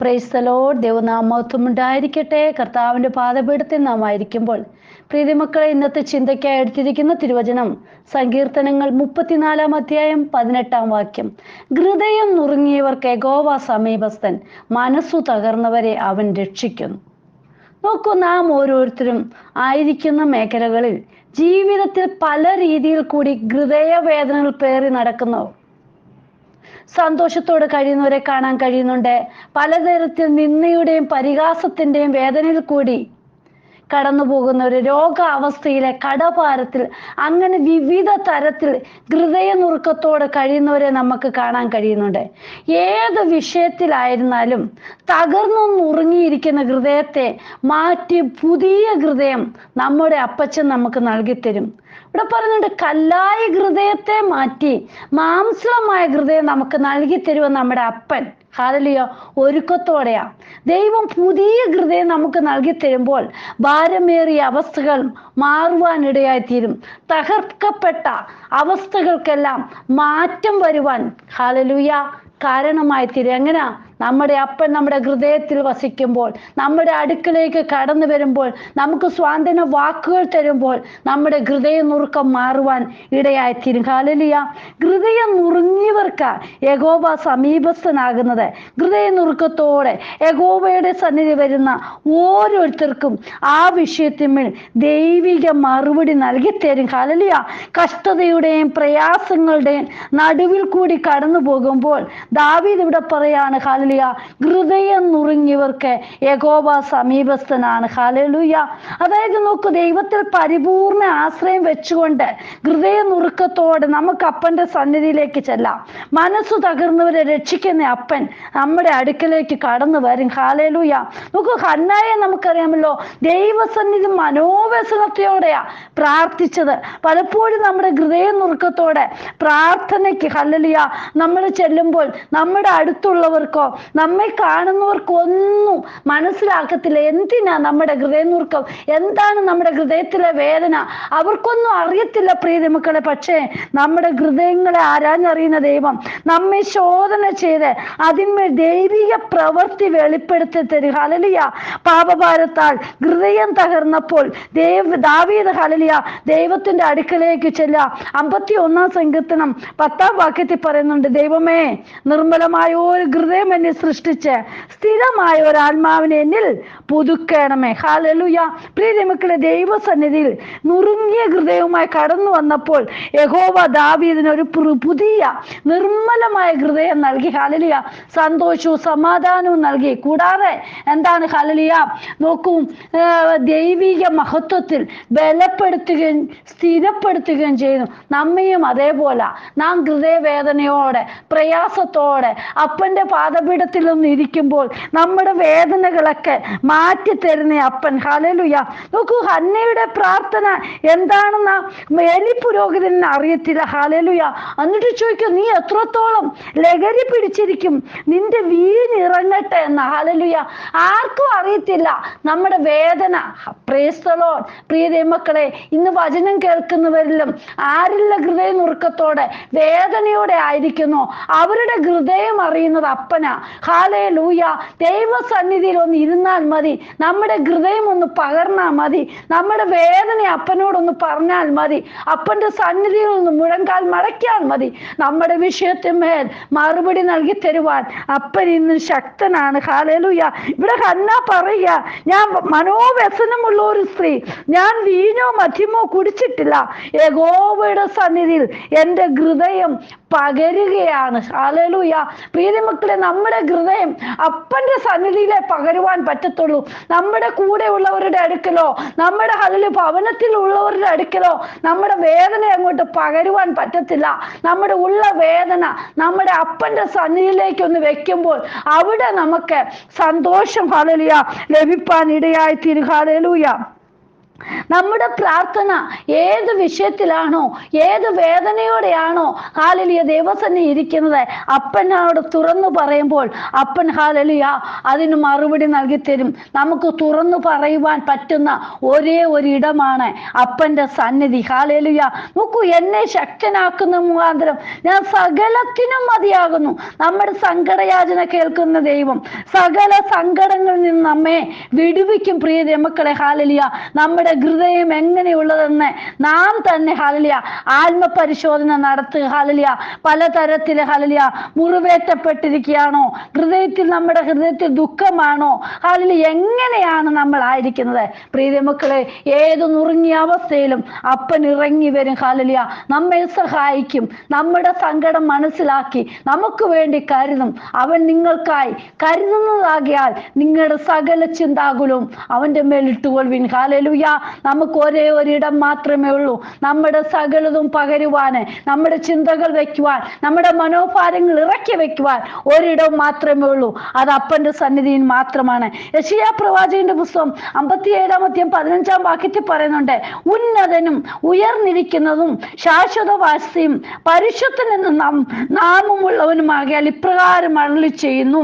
Praise the Lord. ദൈവനാമമഹത്വം ഉണ്ടായിരിക്കട്ടെ. കർത്താവിൻ്റെ പാദപീഠത്തിൽ നാം ആയിരിക്കുമ്പോൾ പ്രീതിമക്കളെ, ഇന്നത്തെ ചിന്തയ്ക്കായി എടുത്തിരിക്കുന്ന തിരുവചനം സങ്കീർത്തനങ്ങൾ 34 അധ്യായം 18 വാക്യം. ഹൃദയം നുറുങ്ങിയവർക്ക് യഹോവ സമീപസ്ഥൻ, മനസ്സു തകർന്നവരെ അവൻ രക്ഷിക്കുന്നു. നോക്കൂ, നാം ഓരോരുത്തരും ആയിരിക്കുന്ന മേഖലകളിൽ ജീവിതത്തിൽ പല രീതിയിൽ കൂടി ഹൃദയവേദനകൾ പേറി നടക്കുന്നു. സന്തോഷത്തോടെ കഴിയുന്നവരെ കാണാൻ കഴിയുന്നുണ്ട്. പലതരത്തിൽ നിന്ദയുടെയും പരിഹാസത്തിൻ്റെയും വേദനയിൽ കൂടി കടന്നു പോകുന്നവര്, രോഗാവസ്ഥയിലെ കടഭാരത്തിൽ, അങ്ങനെ വിവിധ തരത്തിൽ ഹൃദയനുറുക്കത്തോടെ കഴിയുന്നവരെ നമുക്ക് കാണാൻ കഴിയുന്നുണ്ട്. ഏത് വിഷയത്തിലായിരുന്നാലും തകർന്നു നുറുങ്ങിയിരിക്കുന്ന ഹൃദയത്തെ മാറ്റി പുതിയ ഹൃദയം നമ്മുടെ അപ്പച്ചൻ നമുക്ക് നൽകിത്തരും. ഇവിടെ പറയുന്നുണ്ട്, കല്ലായ ഹൃദയത്തെ മാറ്റി മാംസളമായ ഹൃദയം നമുക്ക് നൽകി തരുമെന്ന് നമ്മുടെ അപ്പൻ. ഹല്ലേലൂയ. ഒരുക്കത്തോടെയാ ദൈവം പുതിയ ഹൃദയം നമുക്ക് നൽകി തരുമ്പോൾ ഭാരമേറിയ അവസ്ഥകൾ മാറുവാനിടയായിത്തീരും. തകർക്കപ്പെട്ട അവസ്ഥകൾക്കെല്ലാം മാറ്റം വരുവാൻ ഹല്ലേലൂയ കാരണമായിത്തീരും. എങ്ങനെയാ? നമ്മുടെ അപ്പൻ നമ്മുടെ ഹൃദയത്തിൽ വസിക്കുമ്പോൾ, നമ്മുടെ അടുക്കിലേക്ക് കടന്നു വരുമ്പോൾ, നമുക്ക് സ്വാന്തന വാക്കുകൾ തരുമ്പോൾ നമ്മുടെ ഹൃദയ നുറുക്കം മാറുവാൻ ഇടയായിത്തീരും. ഹല്ലേലൂയ. ഹൃദയം നുറുങ്ങിയവർക്ക് യഹോവ സമീപസ്ഥനാകുന്നത്. ഹൃദയ നുറുക്കത്തോടെ യഹോവയുടെ സന്നിധി വരുന്ന ഓരോരുത്തർക്കും ആ വിഷയത്തിന്മേൽ ദൈവിക മറുപടി നൽകിത്തരും. ഹല്ലേലൂയ. കഷ്ടതയുടെയും പ്രയാസങ്ങളുടെയും നടുവിൽ കൂടി കടന്നു പോകുമ്പോൾ ദാവീദ് ഇവിടെ പറയാണ്, ഹല്ലേലൂയ, ഹൃദയം നുറുങ്ങിയവർക്ക് യഹോവ സമീപസ്ഥനാണ്. ഹല്ലേലൂയ. അതായത് നോക്കൂ, ദൈവത്തിൽ പരിപൂർണ ആശ്രയം വെച്ചുകൊണ്ട് ഹൃദയ നുറുക്കത്തോടെ നമുക്ക് അപ്പന്റെ സന്നിധിയിലേക്ക് ചെല്ലാം. മനസ്സു തകർന്നവരെ രക്ഷിക്കുന്ന അപ്പൻ നമ്മുടെ അടുക്കലേക്ക് കടന്നു വരും. ഹല്ലേലൂയ. നോക്കൂ, ഹന്നായെ നമുക്കറിയാമല്ലോ, ദൈവസന്നിധി മനോവ്യസനത്തോടെയാ പ്രാർത്ഥിച്ചത്. പലപ്പോഴും നമ്മുടെ ഹൃദയ നുറുക്കത്തോടെ പ്രാർത്ഥനയ്ക്ക് ഹല്ലേലൂയ നമ്മൾ ചെല്ലുമ്പോൾ നമ്മുടെ അടുത്തുള്ളവർക്കോ നമ്മെ കാണുന്നവർക്കൊന്നും മനസ്സിലാക്കത്തില്ല. എന്തിനാ നമ്മുടെ ഹൃദയനുറുക്കം, എന്താണ് നമ്മുടെ ഹൃദയത്തിലെ വേദന, അവർക്കൊന്നും അറിയത്തില്ല പ്രിയമക്കളെ. പക്ഷേ നമ്മുടെ ഹൃദയങ്ങളെ ആരാഞ്ഞറിയുന്ന ദൈവം നമ്മെ ശോധന ചെയ്ത് അതിന്മേൽ ദൈവിക പ്രവൃത്തി വെളിപ്പെടുത്തി തരും. ഹല്ലേലൂയ. പാപഭാരത്താൽ ഹൃദയം തകർന്നപ്പോൾ ദാവീദ് ഹല്ലേലൂയ ദൈവത്തിന്റെ അടുക്കലേക്ക് ചെല്ലുക. 51 സങ്കീർത്തനം 10 വാക്യത്തിൽ പറയുന്നുണ്ട്, ദൈവമേ, നിർമ്മലമായ ഒരു ഹൃദയം എന്നെ സൃഷ്ടിച്ച് സ്ഥിരമായ ഒരു ആത്മാവിനെ എന്നിൽ പുതുക്കണമേ. ഹല്ലേലൂയ. പ്രിയമക്കളെ, ദൈവസന്നിധിയിൽ നുറുങ്ങിയ ഹൃദയവുമായി കടന്നു വന്നപ്പോൾ യഹോവ ദാവീദിന് ഒരു പുതിയ നിർമ്മലമായ ഹൃദയം നൽകി. ഹല്ലേലൂയ. സന്തോഷവും സമാധാനവും നൽകി. കൂടാതെ എന്താണ്? ഹല്ലേലൂയ. നോക്കൂ, ദൈവിക മഹത്വത്തിൽ ബലപ്പെടുത്തുകയും സ്ഥിരപ്പെടുത്തുകയും ചെയ്യുന്നു. നമ്മയും അതേപോലെ നാം ഹൃദയവേദനയോടെ പ്രയാസത്തോടെ അപ്പന്റെ പാദപീഠത്തിൽ ഒന്ന് ഇരിക്കുമ്പോൾ നമ്മുടെ വേദനകളൊക്കെ മാറ്റി തരുന്ന അപ്പൻ. ഹല്ലേലൂയ. നോക്കൂ, ഹന്നയുടെ പ്രാർത്ഥന എന്താണെന്ന് എലി പുരോഹിതന് അറിയത്തില്ല. ഹല്ലേലൂയ. എന്നിട്ട് ചോദിക്കും, നീ എത്രത്തോളം ലഹരി പിടിച്ചിരിക്കും, നിന്റെ വീഞ്ഞിറങ്ങട്ടെ എന്ന്. ഹല്ലേലൂയ. ആർക്കും അറിയത്തില്ല നമ്മുടെ വേദന. Praise the Lord. പ്രിയ ദൈവമക്കളെ, ഇന്ന് വചനം കേൾക്കുന്നവരിലും ആരെല്ലാം ഹൃദയ നുറുക്കത്തോടെ വേദനയോടെ ആയിരിക്കുന്നു, അവരുടെ ഹൃദയം അറിയുന്നത് അപ്പനാ. ഹല്ലേലൂയ. ദൈവസന്നിധിയിൽ ഒന്ന് ഇരുന്നാൽ മതി, നമ്മുടെ ഹൃദയം ഒന്ന് പകർന്നാൽ മതി, നമ്മുടെ വേദന അപ്പനോടൊന്ന് പറഞ്ഞാൽ മതി, അപ്പന്റെ സന്നിധിയിൽ ഒന്ന് മുഴങ്കാൽ മടക്കിയാൽ മതി. നമ്മുടെ വിഷയത്തിന്മേൽ മറുപടി നൽകി തരുവാൻ അപ്പൻ ഇന്ന് ശക്തനാണ്. ഹല്ലേലൂയ. ഇവിടെ ഹന്ന പറയുക, ഞാൻ മനോവ്യസനമുള്ള ഒരു സ്ത്രീ, ഞാൻ വീഞ്ഞോ മദ്യമോ കുടിച്ചിട്ടില്ല, യഹോവയുടെ സന്നിധിയിൽ എൻ്റെ ഹൃദയം പകരുകയാണ്. ഹല്ലേലൂയ. പ്രിയമക്കളെ, നമ്മുടെ ഹൃദയം അപ്പന്റെ സന്നിധിയിലെ പകരുവാൻ പറ്റത്തുള്ളൂ. നമ്മുടെ കൂടെ ഉള്ളവരുടെ അടുക്കലോ നമ്മുടെ ഭവനത്തിലുള്ളവരുടെ അടുക്കലോ നമ്മുടെ വേദന അങ്ങോട്ട് പകരുവാൻ പറ്റത്തില്ല. നമ്മുടെ ഉള്ള വേദന നമ്മുടെ അപ്പന്റെ സന്നിധിയിലേക്ക് ഒന്ന് വെക്കുമ്പോൾ അവിടെ നമുക്ക് സന്തോഷം ഹല്ലേലൂയ ലഭിപ്പാൻ ഇടയായിത്തീരും. ഹല്ലേലൂയ. നമ്മുടെ പ്രാർത്ഥന ഏത് വിഷയത്തിലാണോ, ഏത് വേദനയോടെയാണോ ഹാലലിയ ദൈവസന്നിധി ഇരിക്കുന്നത്, അപ്പനോട് തുറന്നു പറയുമ്പോൾ അപ്പൻ ഹാലലിയ അതിന് മറുപടി നൽകി തരും. നമുക്ക് തുറന്നു പറയുവാൻ പറ്റുന്ന ഒരേ ഒരു ഇടമാണ് അപ്പന്റെ സന്നിധി. ഹാലലിയ. നോക്കൂ, എന്നെ ശക്തനാക്കുന്ന മുഖാന്തരം ഞാൻ സകലത്തിനും മതിയാകുന്നു. നമ്മുടെ സങ്കടയാചന കേൾക്കുന്ന ദൈവം സകല സങ്കടങ്ങളിൽ നിന്ന് നമ്മെ വിടുവിക്കും. പ്രിയ മക്കളെ, ഹാലലിയ. നമ്മുടെ ഹൃദയം എങ്ങനെയുള്ളതെന്ന് നാം തന്നെ ഹാലലിയ ആത്മപരിശോധന നടത്തുക. ഹാലലിയ. പലതരത്തില് ഹാലലിയ മുറിവേറ്റപ്പെട്ടിരിക്കുകയാണോ, നമ്മുടെ ഹൃദയത്തിൽ ദുഃഖമാണോ, ഹാലലിയ എങ്ങനെയാണ് നമ്മൾ ആയിരിക്കുന്നത്? പ്രിയ മക്കളെ, ഏത് നുറുങ്ങിയ അവസ്ഥയിലും അപ്പൻ ഇറങ്ങി വരും. ഹാലലിയ നമ്മെ സഹായിക്കും. നമ്മുടെ സങ്കടം മനസ്സിലാക്കി നമുക്ക് വേണ്ടി കരുതും. അവൻ നിങ്ങൾക്കായി കരുതുന്നതാകിയാൽ നിങ്ങളുടെ സകല ചിന്താകുലവും അവന്റെ മേലിട്ടുകൊള്ളുവിൻ. ഹാലലുയ. നമുക്ക് ഒരേ ഒരിടം മാത്രമേ ഉള്ളൂ നമ്മുടെ സകലതും പകരുവാന്, നമ്മുടെ ചിന്തകൾ വെക്കുവാൻ, നമ്മുടെ മനോഭാരങ്ങൾ ഇറക്കി വെക്കുവാൻ ഒരിടം മാത്രമേ ഉള്ളൂ. അത് അപ്പന്റെ സന്നിധിയിൽ മാത്രമാണ്. യെശയ്യാ പ്രവാചകന്റെ പുസ്തകം 57-15 വാക്യത്തിൽ പറയുന്നുണ്ട്, ഉന്നതനും ഉയർന്നിരിക്കുന്നതും ശാശ്വതവാസിയും പരിശുദ്ധനെന്ന് നാമമുള്ളവനുമാകിയാൽ ഇപ്രകാരം അരുളി ചെയ്യുന്നു,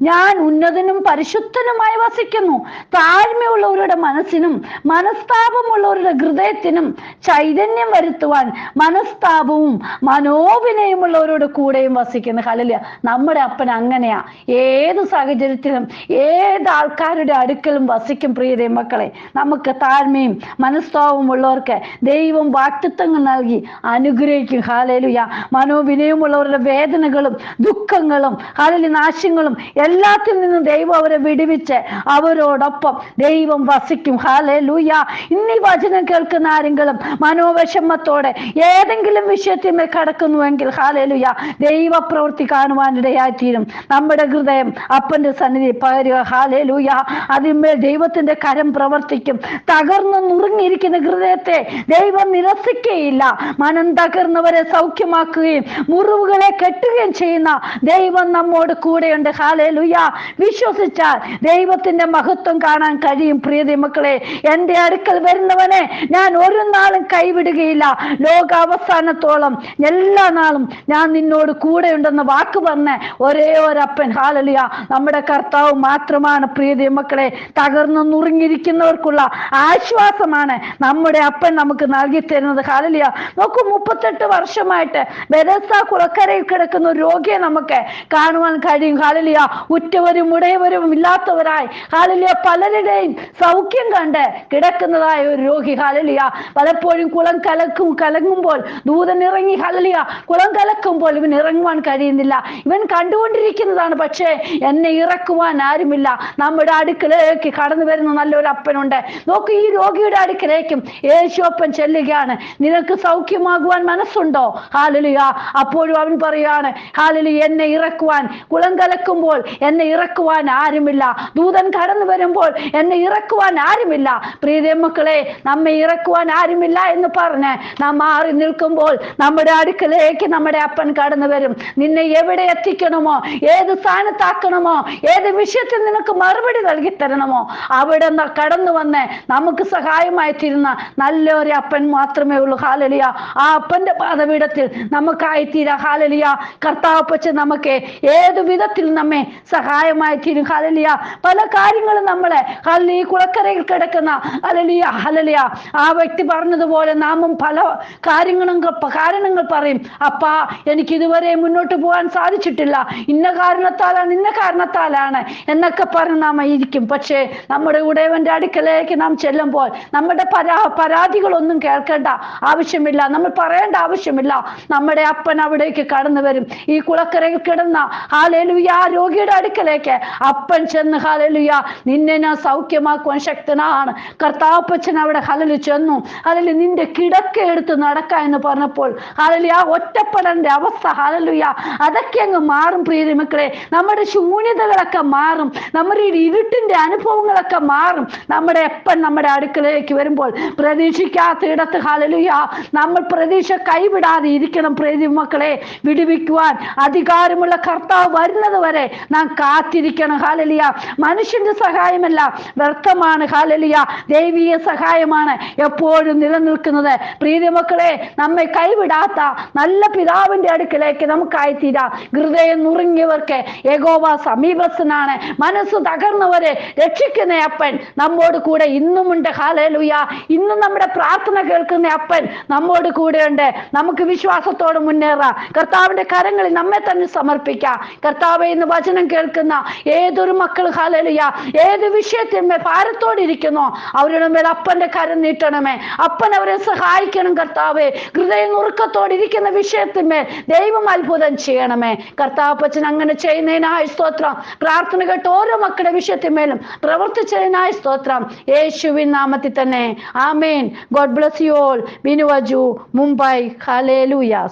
ഞാൻ ഉന്നതനും പരിശുദ്ധനുമായി വസിക്കുന്നു. താഴ്മയുള്ളവരുടെ മനസ്സിനും മനസ്താപമുള്ളവരുടെ ഹൃദയത്തിനും ചൈതന്യം വരുത്തുവാൻ മനസ്താപവും മനോവിനയമുള്ളവരുടെ കൂടെയും വസിക്കുന്നു. ഹല്ലേലൂയ. നമ്മുടെ അപ്പൻ അങ്ങനെയാ. ഏത് സാഹചര്യത്തിലും ഏത് ആൾക്കാരുടെ അടുക്കലും വസിക്കും. പ്രിയ മക്കളെ, നമുക്ക് താഴ്മയും മനസ്താപവും ഉള്ളവർക്ക് ദൈവം വാഗ്ദത്തങ്ങൾ നൽകി അനുഗ്രഹിക്കും. ഹല്ലേലൂയ. മനോവിനയമുള്ളവരുടെ വേദനകളും ദുഃഖങ്ങളും ഹാലലി നാശങ്ങളും എല്ലാത്തിൽ നിന്നും ദൈവം അവരെ വിടുവിച്ച് അവരോടൊപ്പം ദൈവം വസിക്കും. ഹാലലൂയ. ഇന്നീ വചനം കേൾക്കുന്ന ആരെങ്കിലും മനോവിഷമത്തോടെ ഏതെങ്കിലും വിഷയത്തിന്മേൽ കടക്കുന്നുവെങ്കിൽ ഹാലലൂയ ദൈവപ്രവൃത്തി കാണുവാനിടയായിത്തീരും. നമ്മുടെ ഹൃദയം അപ്പന്റെ സന്നിധി പകരുക. ഹാലലൂയ. അതിന്മേൽ ദൈവത്തിന്റെ കരം പ്രവർത്തിക്കും. തകർന്നു നുറുങ്ങിയിരിക്കുന്ന ഹൃദയത്തെ ദൈവം നിരസിക്കുകയില്ല. മനം തകർന്നവരെ സൗഖ്യമാക്കുകയും മുറിവുകളെ കെട്ടുകയും ചെയ്യുന്ന ദൈവം നമ്മോട് കൂടെയുണ്ട്. ഹാലലൂയ. വിശ്വസിച്ചാൽ ദൈവത്തിന്റെ മഹത്വം കാണാൻ കഴിയും. പ്രിയ മക്കളെ, എന്റെ അടുക്കൽ വരുന്നവനെ ഞാൻ ഒരു നാളും കൈവിടുകയില്ല. ലോകാവസാനത്തോളം എല്ലാ നാളും ഞാൻ നിന്നോട് കൂടെയുണ്ടെന്ന് വാക്ക് പറഞ്ഞ് ഒരേ ഒരപ്പൻ ഹാലലൂയ നമ്മുടെ കർത്താവ് മാത്രമാണ്. പ്രിയ മക്കളെ, തകർന്നു നുറുങ്ങിയിരിക്കുന്നവർക്കുള്ള ആശ്വാസമാണ് നമ്മുടെ അപ്പൻ നമുക്ക് നൽകി തരുന്നത്. ഹാലലൂയ. നോക്കൂ, 38 വർഷമായിട്ട് ബെഥസ്ദ കുളക്കരയിൽ കിടക്കുന്ന ഒരു രോഗിയെ നമുക്ക് കാണുവാൻ കഴിയും. ഹാലലൂയ. ഉറ്റവരും ഉടയവരും ഇല്ലാത്തവരായി ഹാലലൂയ പലരുടെയും സൗഖ്യം കണ്ട് കിടക്കുന്നതായ ഒരു രോഗി. ഹാലലൂയ. പലപ്പോഴും കുളം കലങ്ങുമ്പോൾ ദൂതൻ ഇറങ്ങി ഹാലലൂയ കുളം കലക്കുമ്പോൾ ഇവൻ ഇറങ്ങുവാൻ കഴിയുന്നില്ല. ഇവൻ കണ്ടുകൊണ്ടിരിക്കുന്നതാണ്, പക്ഷേ എന്നെ ഇറക്കുവാൻ ആരുമില്ല. നമ്മുടെ അടുക്കലേക്ക് കടന്നു വരുന്ന നല്ലൊരു അപ്പനുണ്ട്. നോക്കൂ, ഈ രോഗിയുടെ അടുക്കലേക്കും യേശു അപ്പൻ ചെല്ലുകയാണ്. നിനക്ക് സൗഖ്യമാകുവാൻ മനസ്സുണ്ടോ? ഹാലലൂയ. അപ്പോഴും അവൻ പറയാണ്, ഹാലലൂയ എന്നെ ഇറക്കുവാൻ, കുളം കലക്കുമ്പോൾ എന്നെ ഇറക്കുവാൻ ആരുമില്ല. ദൂതൻ കടന്നു വരുമ്പോൾ എന്നെ ഇറക്കുവാൻ ആരുമില്ല. പ്രിയ മക്കളെ, നമ്മെ ഇറക്കുവാൻ ആരുമില്ല എന്ന് പറഞ്ഞ് നാം മാറി നിൽക്കുമ്പോൾ നമ്മുടെ അടുക്കലേക്ക് നമ്മുടെ അപ്പൻ കടന്നു വരും. നിന്നെ എവിടെ എത്തിക്കണമോ, ഏത് സ്ഥാനത്താക്കണമോ, ഏത് വിഷയത്തിൽ നിനക്ക് മറുപടി നൽകി തരണമോ അവിടെ കടന്നു വന്ന് നമുക്ക് സഹായമായി തീരുന്ന നല്ലൊരു അപ്പൻ മാത്രമേ ഉള്ളൂ. ഹാലലിയ. ആ അപ്പന്റെ പാദപീഠത്തിൽ നമുക്കായി തീരാ. ഹാലലിയ. കർത്താവപ്പച്ച നമുക്ക് ഏത് വിധത്തിൽ നമ്മെ സഹായമായി തീരും. ഹാലലിയ. പല കാര്യങ്ങളും നമ്മളെ ഈ കുളക്കരയിൽ കിടക്കുന്ന ഹല്ലേലൂയ ആ വ്യക്തി പറഞ്ഞതുപോലെ നാമും പല കാരണങ്ങൾ പറയും. അപ്പാ, എനിക്ക് ഇതുവരെ മുന്നോട്ട് പോകാൻ സാധിച്ചിട്ടില്ല, ഇന്ന കാരണത്താലാണ് എന്നൊക്കെ പറഞ്ഞ് നാം ഇരിക്കും. പക്ഷേ നമ്മുടെ ഉടയവന്റെ അടുക്കലേക്ക് നാം ചെല്ലുമ്പോൾ നമ്മുടെ പരാതികളൊന്നും കേൾക്കേണ്ട ആവശ്യമില്ല, നമ്മൾ പറയേണ്ട ആവശ്യമില്ല. നമ്മുടെ അപ്പൻ അവിടേക്ക് കടന്നു വരും. ഈ കുളക്കരയിൽ കിടന്ന ഹാലലൂയ ആ രോഗിയുടെ അടുക്കലേക്ക് അപ്പൻ ചെന്ന് ഹാലലൂയ നിന്നെ ഞാൻ സൗഖ്യമാക്കുവാൻ ശക്തനാണ്. കർത്താപ്പച്ചൻ അവിടെ ഹലലു ചെന്നു. ഹലലു നിന്റെ കിടക്ക എടുത്ത് നടക്ക എന്ന് പറഞ്ഞപ്പോൾ ഹാലലൂയ ആ ഒറ്റപ്പെടലിന്റെ അവസ്ഥ ഹാലലൂയ അതൊക്കെ അങ്ങ് മാറും. പ്രിയ മക്കളെ, നമ്മുടെ ശൂന്യതകളൊക്കെ മാറും, നമ്മുടെ ഇരുട്ടിന്റെ അനുഭവങ്ങളൊക്കെ മാറും. നമ്മുടെ അപ്പൻ നമ്മുടെ അടുക്കലേക്ക് വരുമ്പോൾ പ്രതീക്ഷിക്കാത്ത ഇടത്ത് ഹാലലൂയ നമ്മൾ പ്രതീക്ഷ കൈവിടാതെ ഇരിക്കണം. പ്രിയ മക്കളെ, വിടുവിക്കുവാൻ അധികാരമുള്ള കർത്താവ് വരുന്നത് വരെ നാം കാത്തിരിക്കണം. ഹാലലൂയ. മനുഷ്യന്റെ സഹായമല്ല വ്യർത്ഥമാണ്. ഹാലലൂയ. ദൈവീയ സഹായമാണ് എപ്പോഴും നിലനിൽക്കുന്നത്. പ്രീതിമക്കളെ, നമ്മെ കൈവിടാത്ത നല്ല പിതാവിന്റെ അടുക്കിലേക്ക് നമുക്കായിത്തീരാം. ഹൃദയം നുറുങ്ങിയവർക്ക് യഹോവ സമീപസ്ഥനാണ്. മനസ്സ് തകർന്നവരെ രക്ഷിക്കുന്ന അപ്പൻ നമ്മോട് കൂടെ ഇന്നുമുണ്ട്. ഹല്ലേലൂയ. ഇന്നും നമ്മുടെ പ്രാർത്ഥന കേൾക്കുന്ന അപ്പൻ നമ്മോട് കൂടെയുണ്ട്. നമുക്ക് വിശ്വാസത്തോടെ മുന്നേറാം. കർത്താവിന്റെ കരങ്ങളിൽ നമ്മെ തന്നെ സമർപ്പിക്കാം. കർത്താവേ, ഇന്ന് വചനം കേൾക്കുന്ന ഏതൊരു മക്കൾ ഹല്ലേലൂയ ഏത് വിഷയത്തിന്മേൽ ഭാരത്തോടിരിക്കുന്നോ അവരുടെ മേൽ അപ്പന്റെ കരം നീട്ടണമേ. അപ്പൻ അവരെ സഹായിക്കണം. കർത്താവേ, ഹൃദയ നുറുക്കത്തോടിരിക്കുന്ന വിഷയത്തിന്മേൽ ദൈവം അത്ഭുതം ചെയ്യണമേ. കർത്താവപ്പച്ചൻ അങ്ങനെ ചെയ്യുന്നതിനായി സ്തോത്രം. പ്രാർത്ഥന കേട്ട് ഓരോ മക്കളുടെ വിഷയത്തിന്മേലും പ്രവർത്തിച്ചതിനായി സ്തോത്രം. യേശുവിൻ നാമത്തിൽ തന്നെ ആമേൻ. God bless you all. Binu Aju, Mumbai. Hallelujah.